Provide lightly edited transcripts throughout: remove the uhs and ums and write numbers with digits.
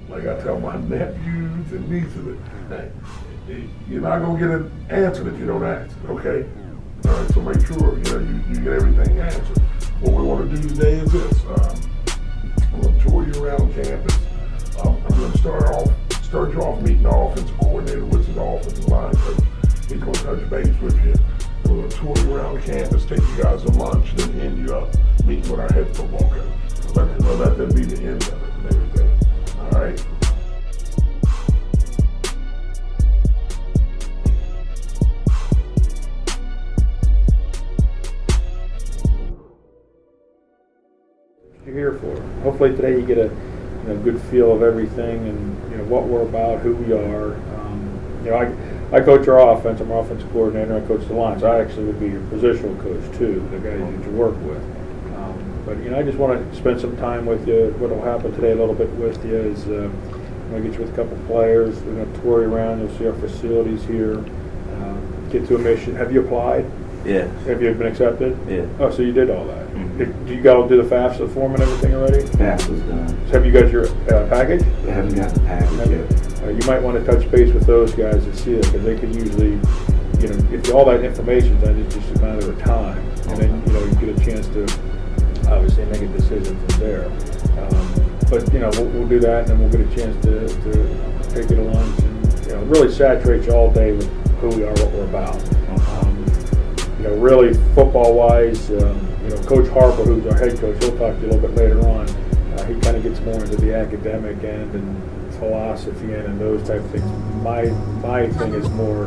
Like I tell my nephews and nieces, hey, you're not gonna get an answer if you don't ask, okay? All right, so make sure you get everything answered. What we want to do today is this. I'm gonna tour you around campus. I'm gonna start you off meeting the offensive coordinator, which is the offensive line coach. He's gonna touch base with you. We're gonna tour you around campus, take you guys to lunch, then end you up meeting with our head football coach. We'll let that be the end of it and everything. All right. You're here for. Hopefully today you get a good feel of everything and what we're about, who we are. I coach our offense. I'm our offensive coordinator. I coach the lines. I actually would be your positional coach too, the guys that you work with. But I just want to spend some time with you. What will happen today a little bit with you is I'm going to get you with a couple players. We're going to tour you around. You'll see our facilities here. Get to a mission. Have you applied? Yeah. Have you been accepted? Yeah. Oh, so you did all that. Mm-hmm. Do you go do the FAFSA form and everything already? FAFSA's done. So have you got your package? I haven't got the package yet. You might want to touch base with those guys and see it, because they could usually, if all that information's done, it's just a matter of time. And then, you get a chance to obviously make a decision from there. But we'll do that, and then we'll get a chance to take you to lunch and really saturate you all day with who we are, what we're about. Really football-wise, Coach Harper, who's our head coach, he'll talk to you a little bit later on. He kind of gets more into the academic end and philosophy end and those type of things. My thing is more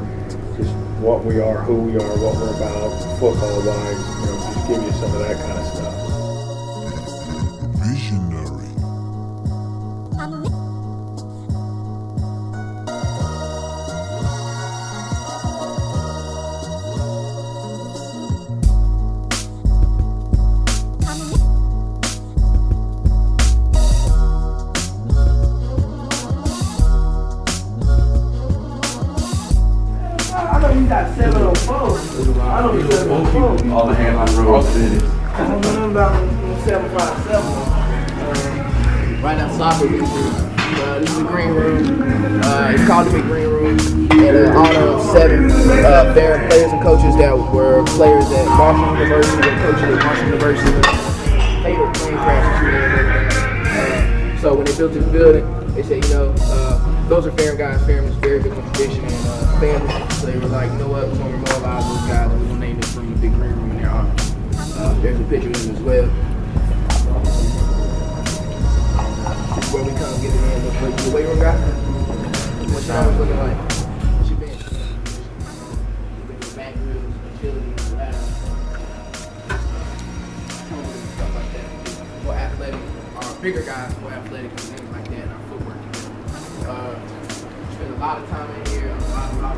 just what we are, who we are, what we're about, football-wise. Just give you some of that kind of stuff. Visionary. I know you got 704. I know you 704. All the hand-on road cities. I don't know nothing about 757. Right now, soccer. This is the green room. It's called the big green room. And all the 7 Ferrum players and coaches that were players at Marshall University and coaches at Marshall University. Fatal plane crashes. So when they built this building, they said, those are Ferrum guys. Ferrum is very big on tradition and family. So they were like, you know what, we're going to memorialize those guys and we're going to name this room the big green room in their honor. There's a picture of them as well. This is where we come get it in. But the weight room guy, what's your hours looking like? What's your bench? Back grills, utilities, ladders, stuff like that. More athletic. Our bigger guys, more athletic and things like that, and our footwork. Spend a lot of time in here, a lot.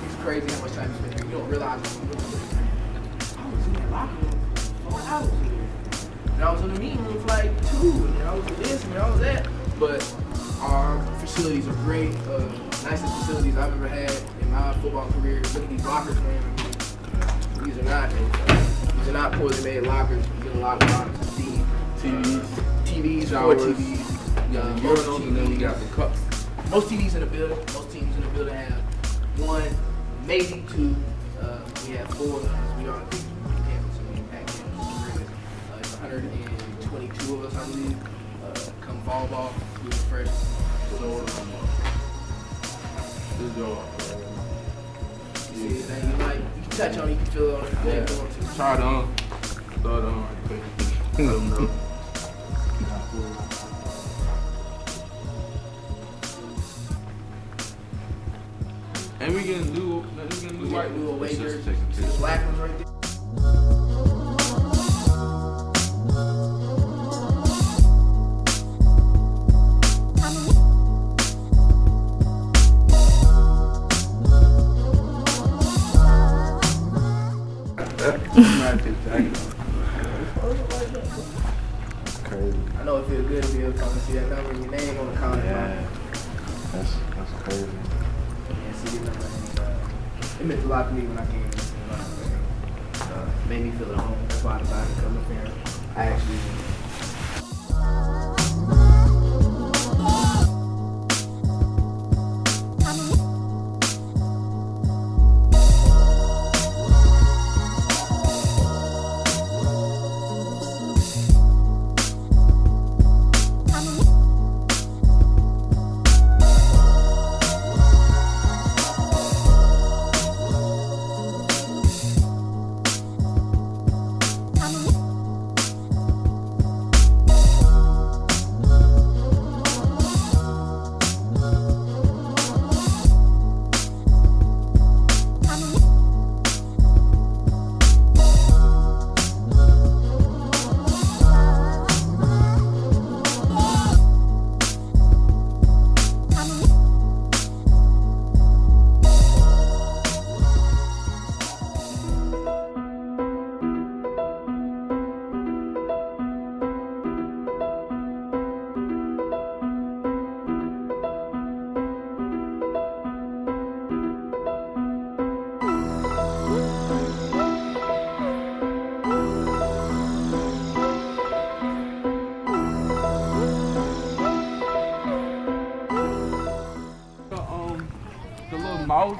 It's crazy how much time you spend here. You don't realize when you look at it. I was in that locker room for 4 hours here. And I was in the meeting room for like 2, and then I was in this, and then I was that. But our facilities are great, nicest facilities I've ever had in my football career. Look at these lockers, man. These are not poorly made lockers. You get a lot of lockers. TVs, 4 TVs. Most TVs. Got the cups. Most TVs in the building. Most teams in the building have 1, maybe 2. We have 4. We are on the campus, so we impact campus. It's 122 of us, I believe. Come fall ball, we were fresh. So, This is your see anything you like, you can touch on it, you can feel it on it. Yeah. Try it on. Throw it on right quick. Let them know. And we can do white. Do a wager. Just take a picture. Black ones right there. Crazy. I know it feels good to be able to come and see that number and your name on the contract. Yeah. That's crazy. And see your number. And, it meant a lot to me when I came in. Made me feel at home. That's why I decided to come up here. I actually. The little mouse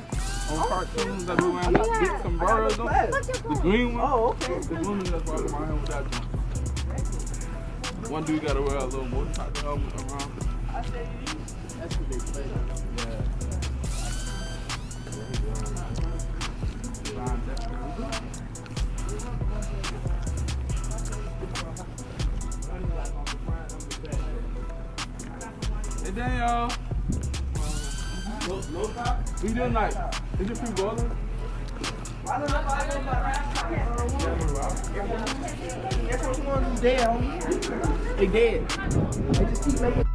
on cartoons that we wearing like big sombreros on. The green one. Oh, okay. The blue one that's walking around here with that one. One dude got to wear a little motorcycle helmet around. That's what they play. Hey Daniel. We doing like, is it pre-boiling? Everyone's dead, homie. They dead. They just keep making.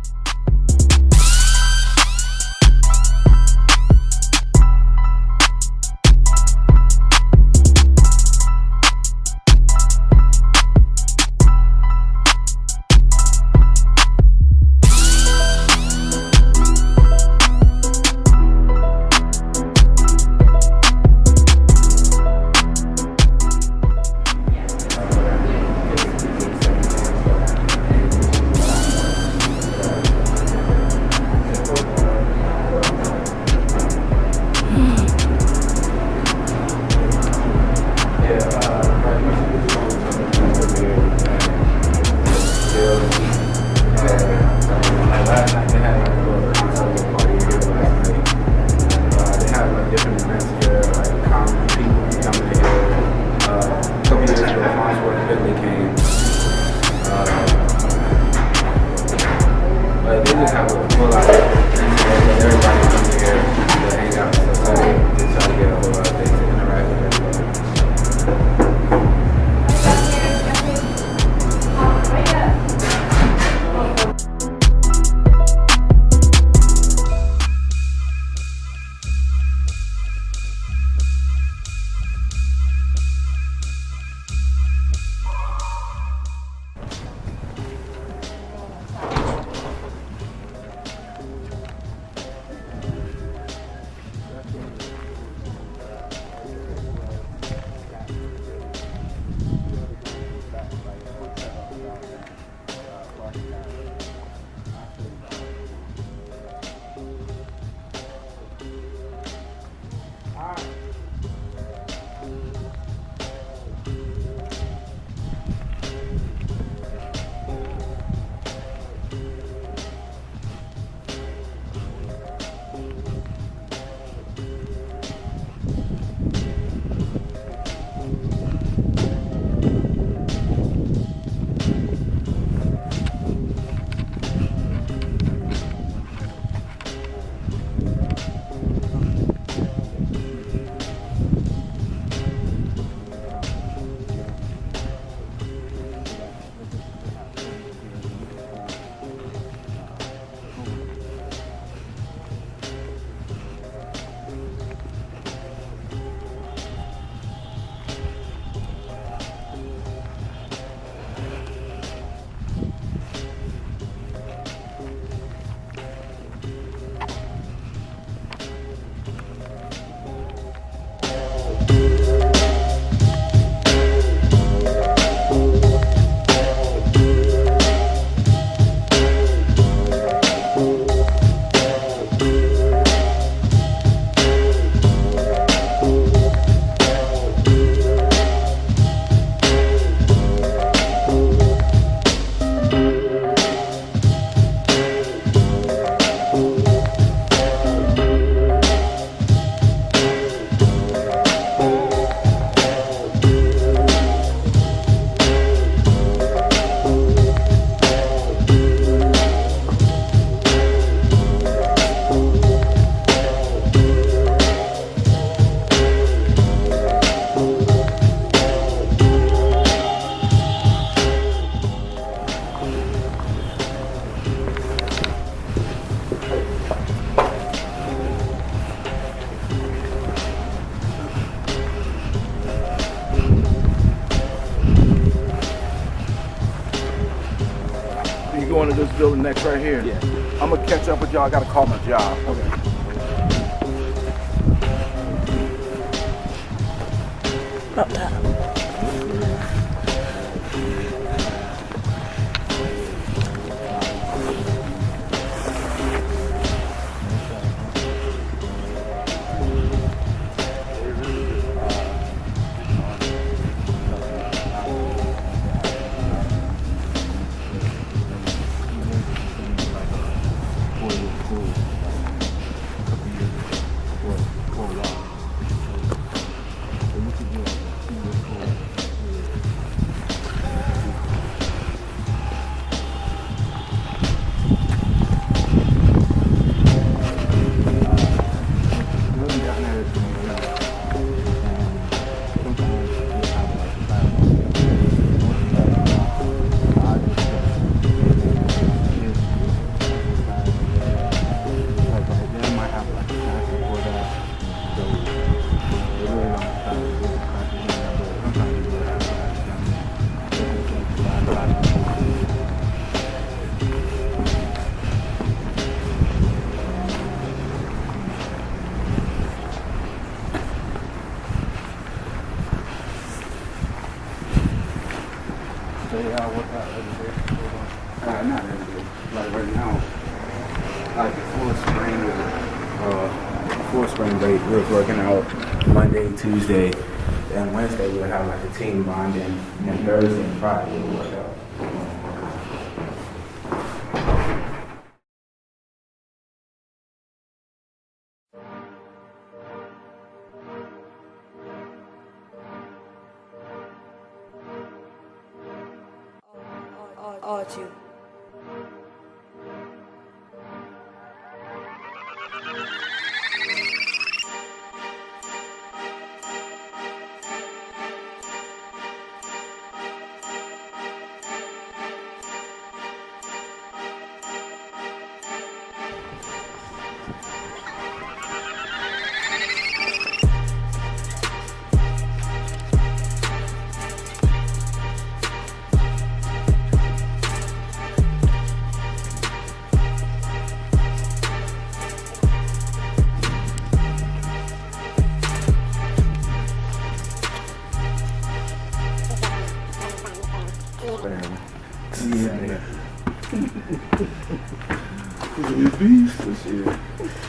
going to this building next right here. Yeah. I'm gonna catch up with y'all. I gotta call my job. Okay. Not every day. Like right now, like before spring break, we was working out Monday, Tuesday, and Wednesday we would have like a team bonding, and Thursday and Friday we would work out. You.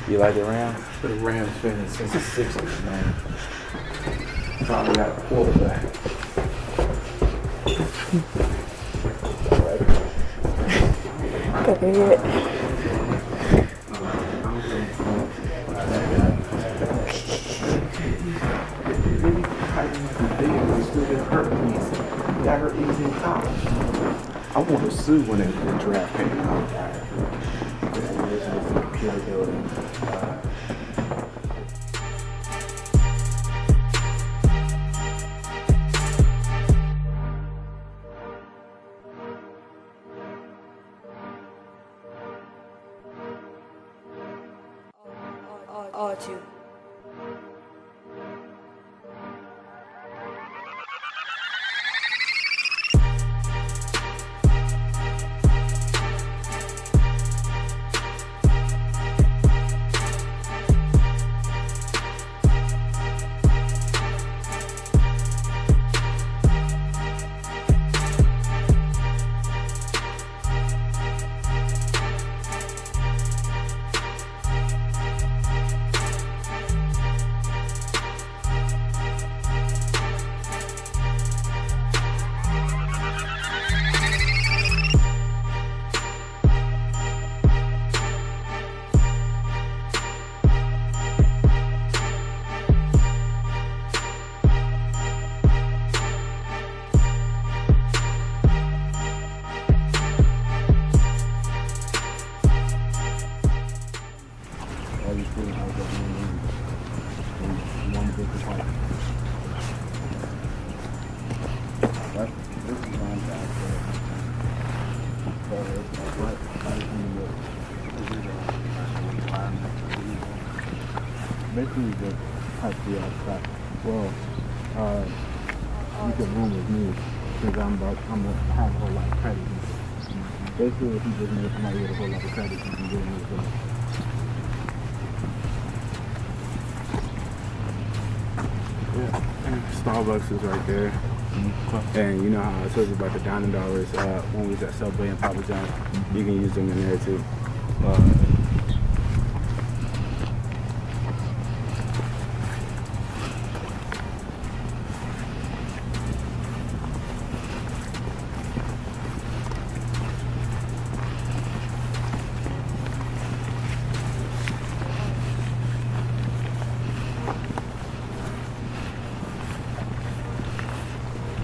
You like the Rams? The Rams fan since the 60s, man. Probably got a quarterback. I want to sue when the draft came out. Computer building. You. Basically the type of outside. Well, you can room with me because I'm gonna have a whole lot of credit. Basically, if you just need somebody with a whole lot of credit, you can get in this one. Yeah, Starbucks is right there. And you know how I told you about the dining dollars when we was at Subway and Papa John's. You can use them in there too.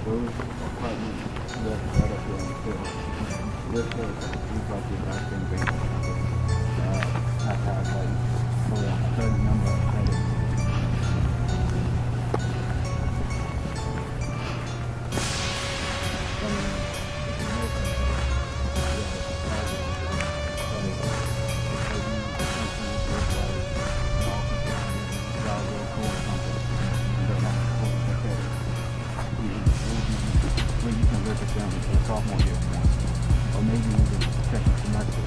Those apartments right up here on the hill. This was like the back in bank. I had like a certain number of credits. You can work it down to sophomore year or maybe even second semester.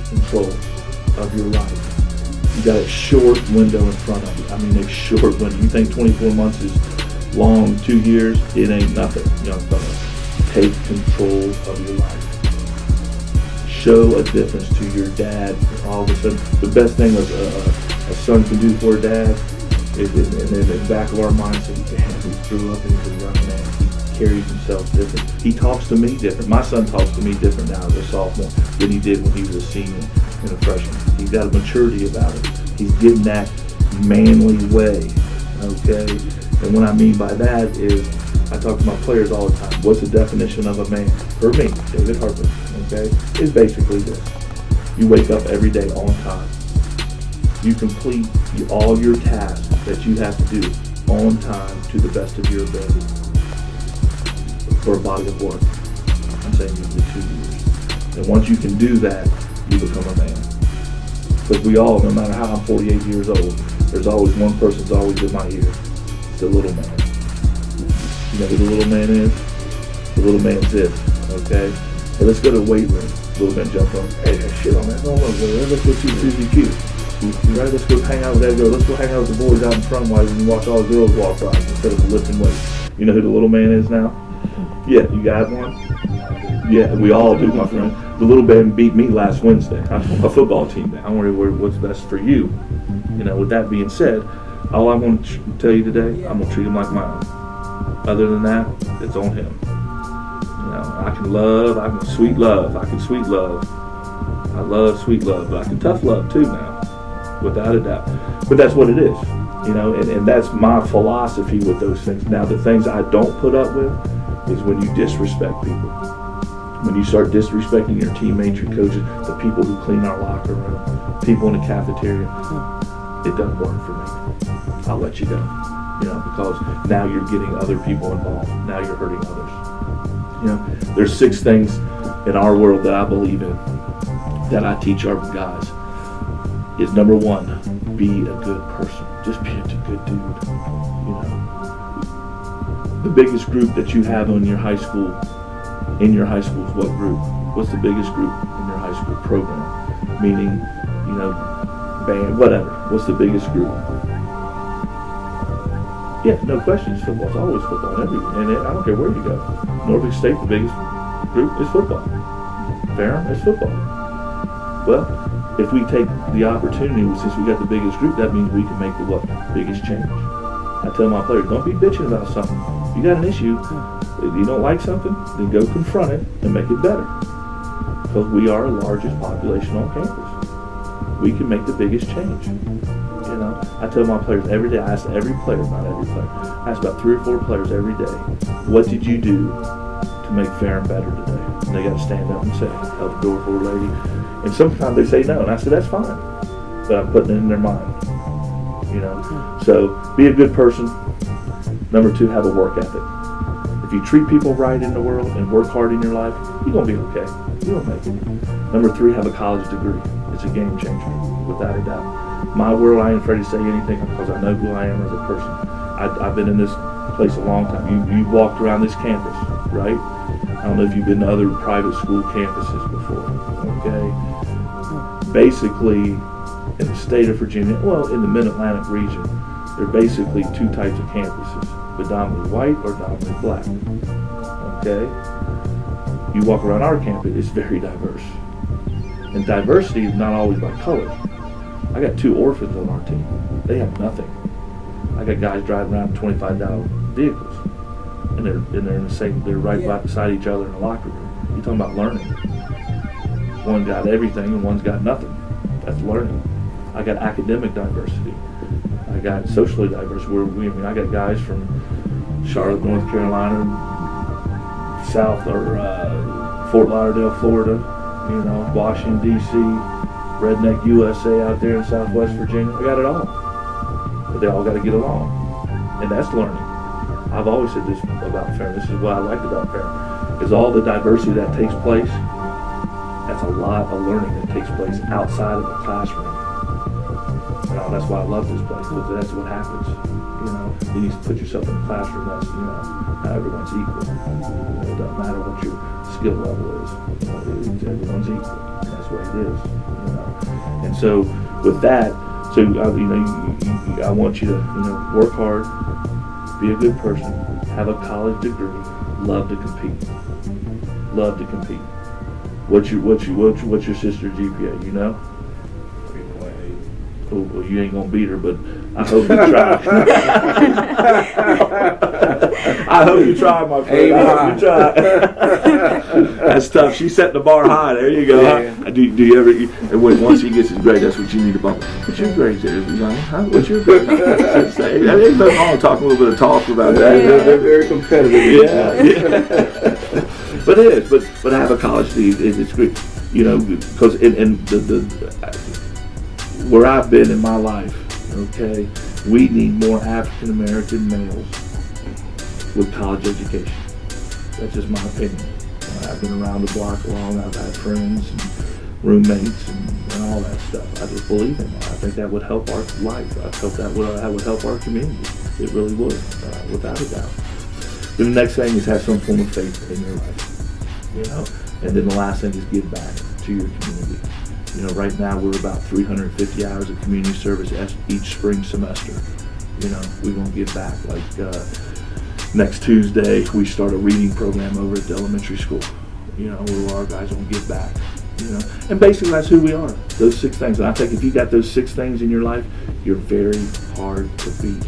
Control of your life. You got a short window in front of you. I mean, a short window. You think 24 months is long, 2 years? It ain't nothing. You know, take control of your life. Show a difference to your dad. All of a sudden, the best thing a son can do for a dad is, and in the back of our minds, damn, he grew up and he's a young man. He carries himself different. He talks to me different. My son talks to me different now as a sophomore than he did when he was a senior and a freshman. He's got a maturity about him. He's getting that manly way, okay? And what I mean by that is, I talk to my players all the time. What's the definition of a man? For me, David Harper, okay, is basically this. You wake up every day on time. You complete all your tasks that you have to do on time to the best of your ability for a body of work. I'm saying usually 2 years. And once you can do that, you become a man. Because we all, no matter how I'm 48 years old, there's always one person's always in my ear. It's the little man. You know who the little man is? The little man's this, okay? Hey, let's go to the weight room. Little man jump on, hey, shit on that. No, let's go see Susie Q. Right, let's go hang out with that girl. Let's go hang out with the boys out in front while you watch all the girls walk by instead of lifting weights. You know who the little man is now? Yeah, you got one? Yeah, we all do, my friend. The little man beat me last Wednesday. I'm on a football team now. Don't worry what's best for you. You know, with that being said, all I want to tell you today, I'm going to treat him like my own. Other than that, it's on him. You know, I can love, I can sweet love, I can sweet love. I love sweet love, but I can tough love too now, without a doubt. But that's what it is, you know, and that's my philosophy with those things. Now, the things I don't put up with is when you disrespect people. When you start disrespecting your teammates, your coaches, the people who clean our locker room, people in the cafeteria, it doesn't work for me. I'll let you go, you know, because now you're getting other people involved. Now you're hurting others. You know, there's 6 things in our world that I believe in, that I teach our guys. Is number 1, be a good person. Just be a good dude. You know, the biggest group that you have in your high school is what group? What's the biggest group in your high school program? Meaning, you know, band, whatever. What's the biggest group? Yeah, no question. It's football. It's always football everywhere. And I don't care where you go. Norfolk State, the biggest group is football. Ferrum is football. Well, if we take the opportunity, since we got the biggest group, that means we can make the biggest change. I tell my players, don't be bitching about something. If you got an issue, if you don't like something, then go confront it and make it better. Because we are the largest population on campus. We can make the biggest change. You know, I tell my players every day, I ask every player, not every player, I ask about 3 or 4 players every day, what did you do to make Ferrum better today? And they got to stand up and say, help the door for a lady. And sometimes they say no, and I said, that's fine. But I'm putting it in their mind. You know, so be a good person. Number 2, have a work ethic. If you treat people right in the world and work hard in your life, you're going to be okay. You're going to make it. Number 3, have a college degree. It's a game changer, without a doubt. My world, I ain't afraid to say anything because I know who I am as a person. I've been in this place a long time. You walked around this campus, right? I don't know if you've been to other private school campuses before, okay? Basically, in the state of Virginia, well, in the Mid-Atlantic region, there are basically 2 types of campuses, predominantly white or predominantly black, okay? You walk around our campus, it's very diverse. And diversity is not always by color. I got 2 orphans on our team. They have nothing. I got guys driving around in $25 vehicles, and they're in the same. They're right beside each other in the locker room. You're talking about learning. One got everything, and one's got nothing. That's learning. I got academic diversity. I got socially diverse. I got guys from Charlotte, North Carolina, South or Fort Lauderdale, Florida. You know, Washington, D.C., Redneck USA out there in Southwest Virginia. I got it all. But they all got to get along. And that's learning. I've always said this about Ferrum. This is what I liked about Ferrum. Is all the diversity that takes place, that's a lot of learning that takes place outside of the classroom. You know, that's why I love this place, because that's what happens. You know, you need to put yourself in a classroom that's, you know, how everyone's equal. It doesn't matter what your skill level is. You know, everyone's equal. And that's what it is. You know, and so with that, I want you to, you know, work hard, be a good person, have a college degree, love to compete. Love to compete. What's your sister's GPA? You know? 3.8. Oh, well, you ain't gonna beat her, but I hope you try. I hope you try, my friend. I hope you try. That's tough. She set the bar high. There you go. Yeah. Huh? Do you ever? And once he gets his grade, that's what you need to bump. What's your grade there? What's your grade? Ain't nothing wrong talking a little bit of talk about that. Yeah. They're very competitive. Yeah. But it is. But I have a college degree. It's great. You know, because in the where I've been in my life, okay, we need more African American males with college education. That's just my opinion. I've been around the block long. I've had friends and roommates and all that stuff. I just believe in it. I think that would help our life. I felt that would help our community. It really would, without a doubt. Then the next thing is have some form of faith in your life, you know. And then the last thing is give back to your community. You know, right now we're about 350 hours of community service each spring semester. You know, we're gonna give back. Like next Tuesday, we start a reading program over at the elementary school. You know, where our guys gonna give back. You know, and basically that's who we are. Those 6 things. And I think if you got those 6 things in your life, you're very hard to beat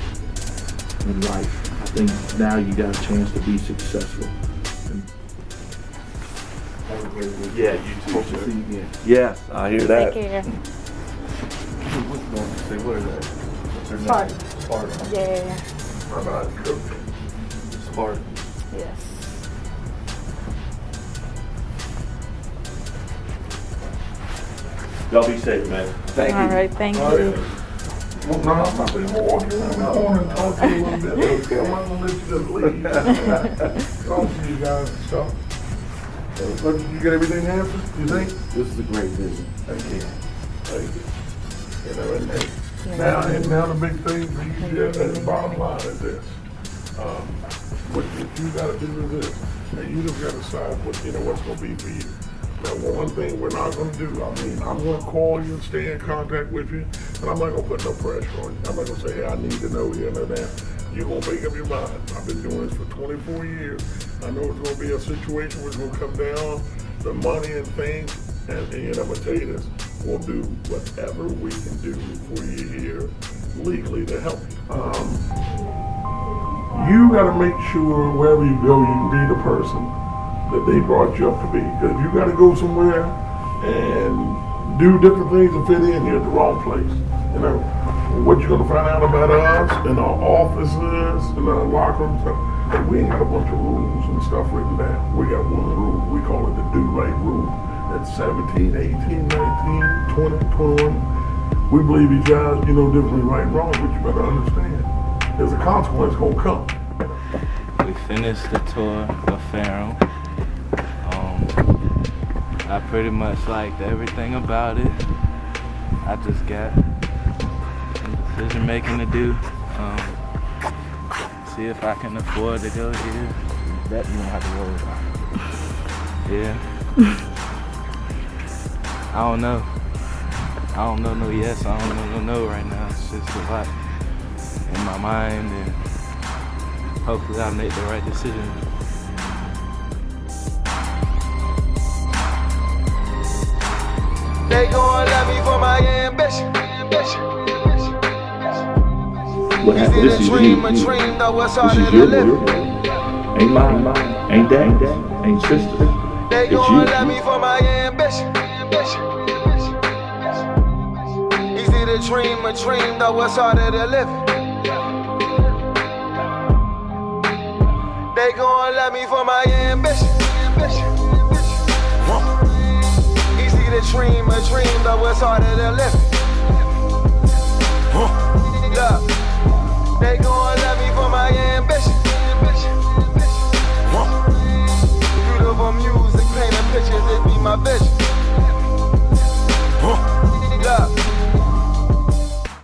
in life. I think now you got a chance to be successful. Yeah, you too. Hope to see you again. Yes, I hear that. Take care. What is that? What's her Spartan. name? Spartan. Yeah. How about Coach? Spartan. Yes. Y'all be safe, man. Thank you. All right, thank you. Well, no, I'm not going to walk around the corner and talk to you a little bit. Okay, I'm not going to let you just leave. Talk to you guys and stuff. But you get everything answered, you think? This is a great visit. Thank you. Thank you. You know, and now the big thing for you, Jeff, and the bottom line is this. What you got to do is this. And you just got to decide what's going to be for you. Now, one thing we're not going to do, I'm going to call you and stay in contact with you, and I'm not going to put no pressure on you. I'm not going to say, hey, I need to know here, know that. You're going to make up your mind. I've been doing this for 24 years. I know it's going to be a situation where it's going to come down, the money and things, and I'm going to tell you this. We'll do whatever we can do for you here legally to help you. You got to make sure wherever you go, you be the person that they brought you up to be. Because if you got to go somewhere and do different things to fit in, you're at the wrong place. You know, what you're going to find out about us in our offices, in our locker rooms, we ain't got a bunch of rules and stuff written down. We got one rule. We call it the do right rule. At 17, 18, 19, 20, 21, we believe each other, you know, differently right and wrong, but you better understand. There's a consequence going to come. We finished the tour of Ferrum. I pretty much liked everything about it. I just got some decision making to do. See if I can afford to go here. That you don't have to worry about. Yeah. I don't know. I don't know no yes, I don't know no no right now. It's just a lot in my mind, and hopefully I'll make the right decision. They gon' love me for my ambition. What happened? This is you. This is your world. Ain't mine. Ain't dad. Ain't sister. They It's gon' love me you. for my ambition. Easy to dream a dream, though it's harder to live. They gon' love me for my ambition. Easy to dream a dream, though it's harder to live. Look, they gon'